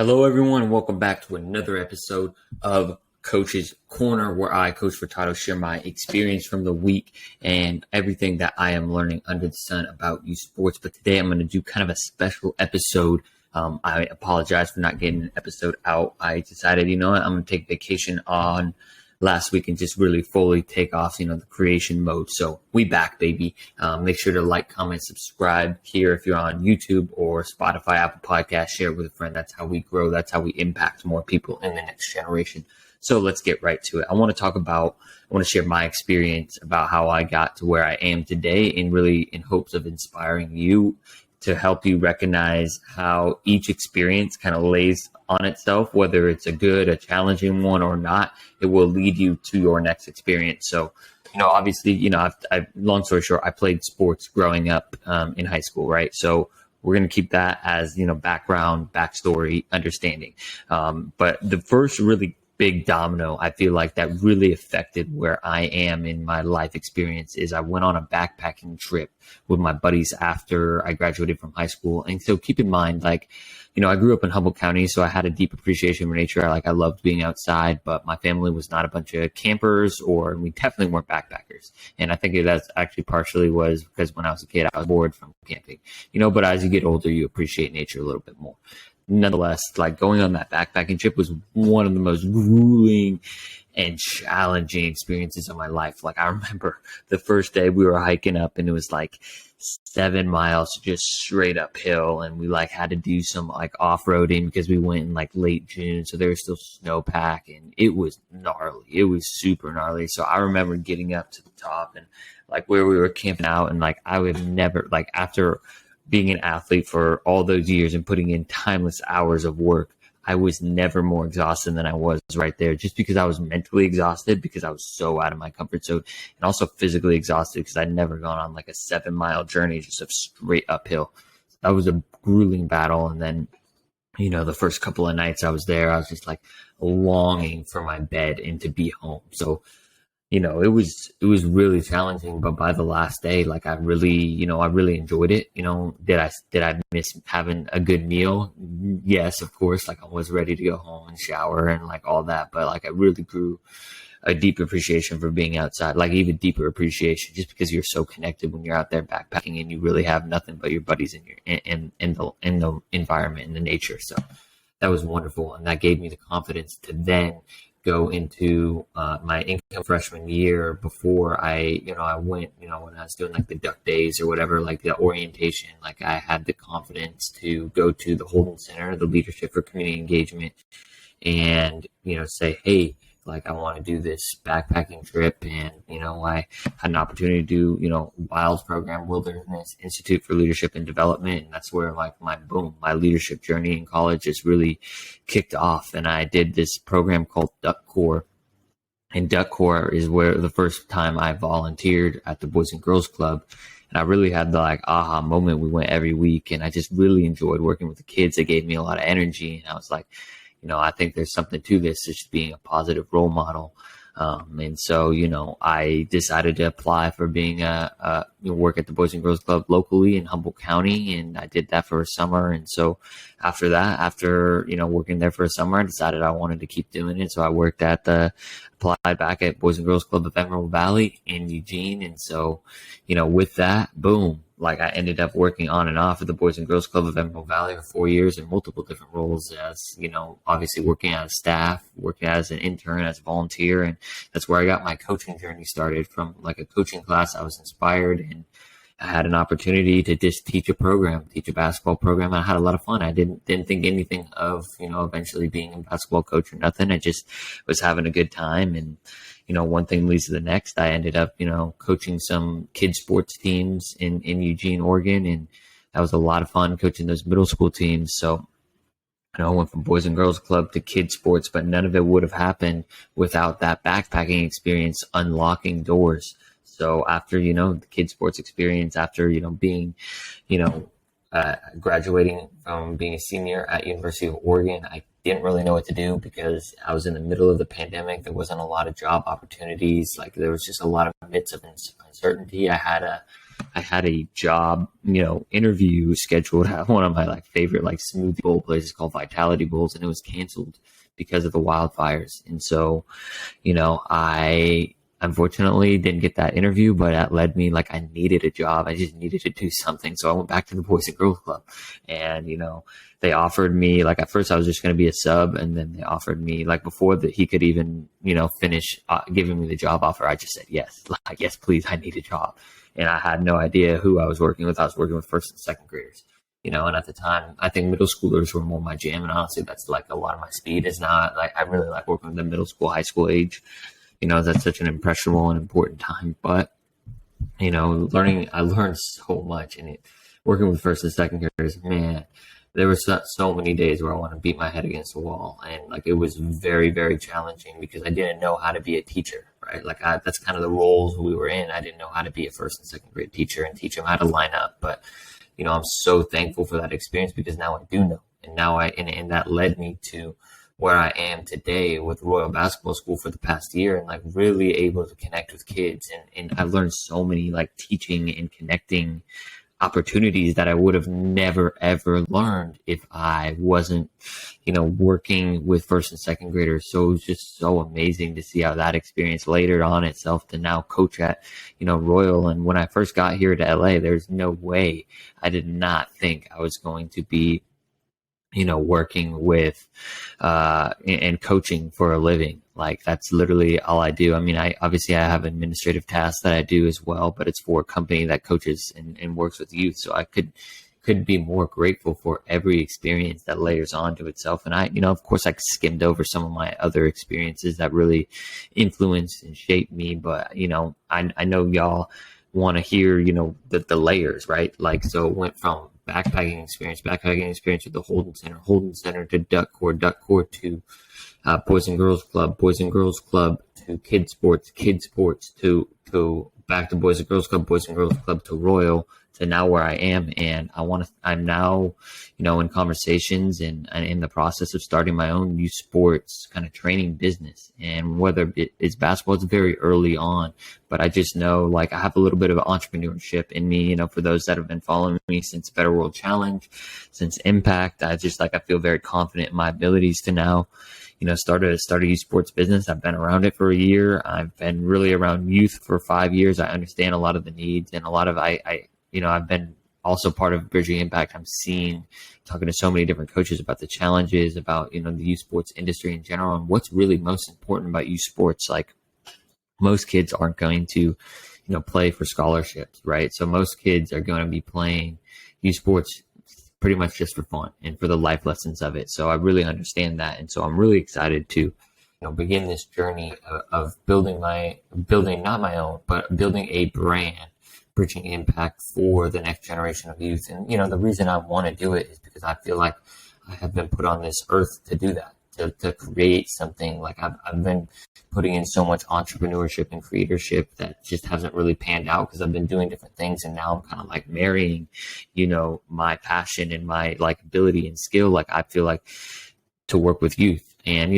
Hello, everyone. Welcome back to another episode of Coach's Corner, where I, Coach Furtado, share my experience from the week and everything that I am learning under the sun about youth sports. But today I'm going to do kind of a special episode. I apologize for not getting an episode out. I decided, I'm going to take vacation on last week and just really fully take off, the creation mode. So we back, baby. Make sure to like, comment, subscribe here if you're on YouTube or Spotify, Apple Podcasts. Share it with a friend. That's how we grow. That's how we impact more people in the next generation. So let's get right to it. I want to share my experience about how I got to where I am today, and really in hopes of inspiring you to help you recognize how each experience kind of lays on itself, whether it's a good, a challenging one or not. It will lead you to your next experience. So, obviously, I've long story short, I played sports growing up in high school, right? So we're going to keep that as, background, backstory, understanding. But the first really big domino, I feel like, that really affected where I am in my life experience is I went on a backpacking trip with my buddies after I graduated from high school. And so keep in mind, I grew up in Humboldt County, so I had a deep appreciation for nature. I loved being outside, but my family was not a bunch of campers, or we definitely weren't backpackers. And I think that's actually partially was because when I was a kid, I was bored from camping, but as you get older, you appreciate nature a little bit more. Nonetheless, going on that backpacking trip was one of the most grueling and challenging experiences of my life. I remember the first day we were hiking up, and it was 7 miles just straight uphill, and we had to do some off-roading because we went in late June, so there was still snowpack, and it was gnarly. It was super gnarly. So I remember getting up to the top and where we were camping out, and I would never after being an athlete for all those years and putting in timeless hours of work, I was never more exhausted than I was right there, just because I was mentally exhausted because I was so out of my comfort zone, and also physically exhausted because I'd never gone on a 7-mile journey just of straight uphill. That was a grueling battle. And then, the first couple of nights I was there, I was just longing for my bed and to be home. So, it was really challenging, but by the last day, I really enjoyed it. Did I miss having a good meal? Yes, of course. I was ready to go home and shower and all that, but I really grew a deep appreciation for being outside, even deeper appreciation, just because you're so connected when you're out there backpacking and you really have nothing but your buddies in the environment and the nature. So that was wonderful, and that gave me the confidence to then go into my income freshman year. Before I went, when I was doing the duck days or whatever, the orientation, I had the confidence to go to the Holden Center, the Leadership for Community Engagement, and, say, hey, I want to do this backpacking trip. And, I had an opportunity to do, WILDS program, Wilderness Institute for Leadership and Development. And that's where my leadership journey in college just really kicked off. And I did this program called Duck Corps. And Duck Corps is where the first time I volunteered at the Boys and Girls Club. And I really had the aha moment. We went every week, and I just really enjoyed working with the kids. They gave me a lot of energy. And I was like, I think there's something to this, just being a positive role model. And so, I decided to apply for being work at the Boys and Girls Club locally in Humboldt County. And I did that for a summer. And so after working there for a summer, I decided I wanted to keep doing it. So I applied back at Boys and Girls Club of Emerald Valley in Eugene. And so, with that, boom. I ended up working on and off at the Boys and Girls Club of Emerald Valley for 4 years in multiple different roles, as, obviously working as staff, working as an intern, as a volunteer. And that's where I got my coaching journey started. From a coaching class, I was inspired, and I had an opportunity to just teach a basketball program. I had a lot of fun. I didn't think anything of, eventually being a basketball coach or nothing. I just was having a good time. And, one thing leads to the next. I ended up, coaching some kids sports teams in Eugene, Oregon. And that was a lot of fun, coaching those middle school teams. So, I went from Boys and Girls Club to kids sports, but none of it would have happened without that backpacking experience unlocking doors. So after, the kids sports experience, after, being, graduating from being a senior at University of Oregon, I didn't really know what to do because I was in the middle of the pandemic. There wasn't a lot of job opportunities. There was just a lot of bits of uncertainty. I had a I had a job, interview scheduled at one of my favorite smoothie bowl places called Vitality Bowls, and it was canceled because of the wildfires. And so, I unfortunately didn't get that interview, but that led me, I needed a job. I just needed to do something. So I went back to the Boys and Girls Club, and, they offered me, at first I was just going to be a sub. And then they offered me, before that he could even, finish giving me the job offer, I just said, yes, yes, please. I need a job. And I had no idea who I was working with. I was working with first and second graders, and at the time, I think middle schoolers were more my jam. And honestly, that's a lot of my speed is not I really like working with the middle school, high school age. That's such an impressionable and important time. But, I learned so much in it. Working with first and second graders, man, there were so many days where I want to beat my head against the wall. And it was very, very challenging because I didn't know how to be a teacher, right? That's kind of the roles we were in. I didn't know how to be a first and second grade teacher and teach them how to line up. But, I'm so thankful for that experience because now I do know. And now and that led me to where I am today with Royal Basketball School for the past year, and really able to connect with kids. And I've learned so many teaching and connecting opportunities that I would have never, ever learned if I wasn't, working with first and second graders. So it was just so amazing to see how that experience later on itself to now coach at, Royal. And when I first got here to LA, there's no way I did not think I was going to be working with, and coaching for a living. That's literally all I do. I mean, I have administrative tasks that I do as well, but it's for a company that coaches and works with youth. So I couldn't be more grateful for every experience that layers onto itself. And I, of course I skimmed over some of my other experiences that really influenced and shaped me. But, I know y'all want to hear, the layers, right? So it went from backpacking experience with the Holden Center to Duck Corps to Boys and Girls Club to Kids Sports to back to Boys and Girls Club to Royal to now where I am. And I'm now, in conversations and in the process of starting my own youth sports kind of training business. And whether it's basketball, it's very early on, but I just know I have a little bit of entrepreneurship in me, for those that have been following me since Better World Challenge, since Impact. I feel very confident in my abilities to now, start a youth sports business. I've been around it for a year. I've been really around youth for 5 years. I understand a lot of the needs and a lot of, I've been also part of Bridging Impact. I'm talking to so many different coaches about the challenges, about, the youth sports industry in general, and what's really most important about youth sports. Most kids aren't going to, play for scholarships, right? So most kids are going to be playing youth sports pretty much just for fun and for the life lessons of it. So I really understand that. And so I'm really excited to, begin this journey of building not my own, but building a brand, Bridging Impact for the next generation of youth. And, the reason I want to do it is because I feel like I have been put on this earth to do that, to create something. I've been putting in so much entrepreneurship and creatorship that just hasn't really panned out because I've been doing different things. And now I'm kind of marrying, my passion and my ability and skill. I feel like to work with youth. And,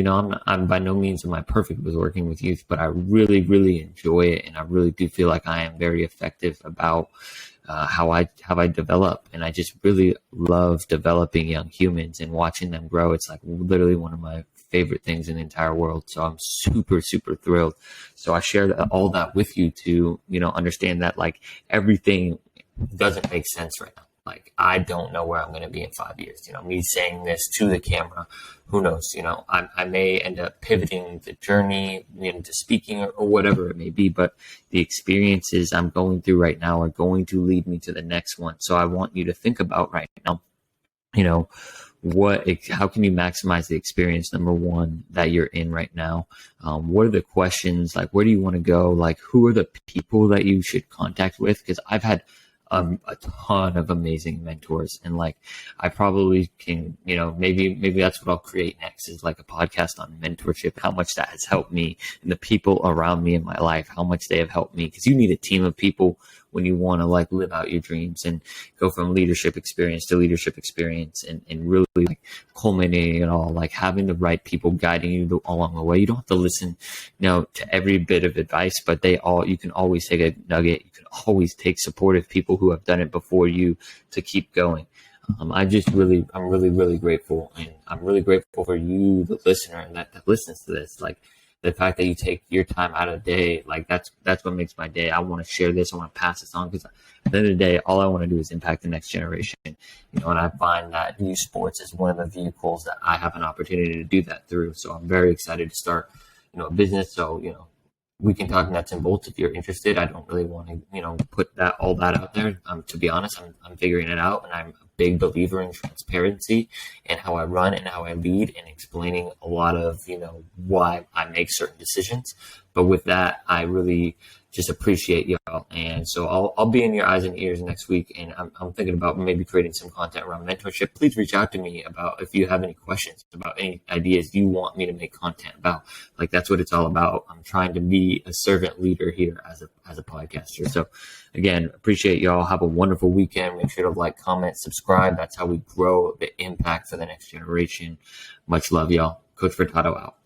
I'm by no means am I perfect with working with youth, but I really, really enjoy it. And I really do feel like I am very effective about how I develop. And I just really love developing young humans and watching them grow. It's literally one of my favorite things in the entire world. So I'm super, super thrilled. So I share all that with you to, understand that everything doesn't make sense right now. I don't know where I'm going to be in 5 years. Me saying this to the camera, who knows? I may end up pivoting the journey into speaking or whatever it may be, but the experiences I'm going through right now are going to lead me to the next one. So I want you to think about right now, how can you maximize the experience, number one, that you're in right now? What are the questions? Where do you want to go? Who are the people that you should contact with? Because I've had a ton of amazing mentors. And like, I probably can, maybe that's what I'll create next, is like a podcast on mentorship, how much that has helped me and the people around me in my life, how much they have helped me. Cause you need a team of people when you want to like live out your dreams and go from leadership experience to leadership experience, and really like culminating it all, like having the right people guiding you along the way. You don't have to listen, to every bit of advice, but you can always take a nugget. You can always take supportive people who have done it before you to keep going. I'm really grateful, and I'm really grateful for you, the listener, and that listens to this. Like, the fact that you take your time out of the day, like that's what makes my day. I want to share this. I want to pass this on, because at the end of the day, all I want to do is impact the next generation. And I find that youth sports is one of the vehicles that I have an opportunity to do that through. So I'm very excited to start, a business. So, we can talk nuts and bolts if you're interested. I don't really want to, put all that out there. To be honest, I'm figuring it out, and I'm a big believer in transparency and how I run and how I lead, and explaining a lot of, why I make certain decisions. But with that, I really just appreciate y'all. And so I'll be in your eyes and ears next week. And I'm thinking about maybe creating some content around mentorship. Please reach out to me about if you have any questions about any ideas you want me to make content about. Like, that's what it's all about. I'm trying to be a servant leader here as a podcaster. So again, appreciate y'all. Have a wonderful weekend. Make sure to like, comment, subscribe. That's how we grow the impact for the next generation. Much love, y'all. Coach Furtado out.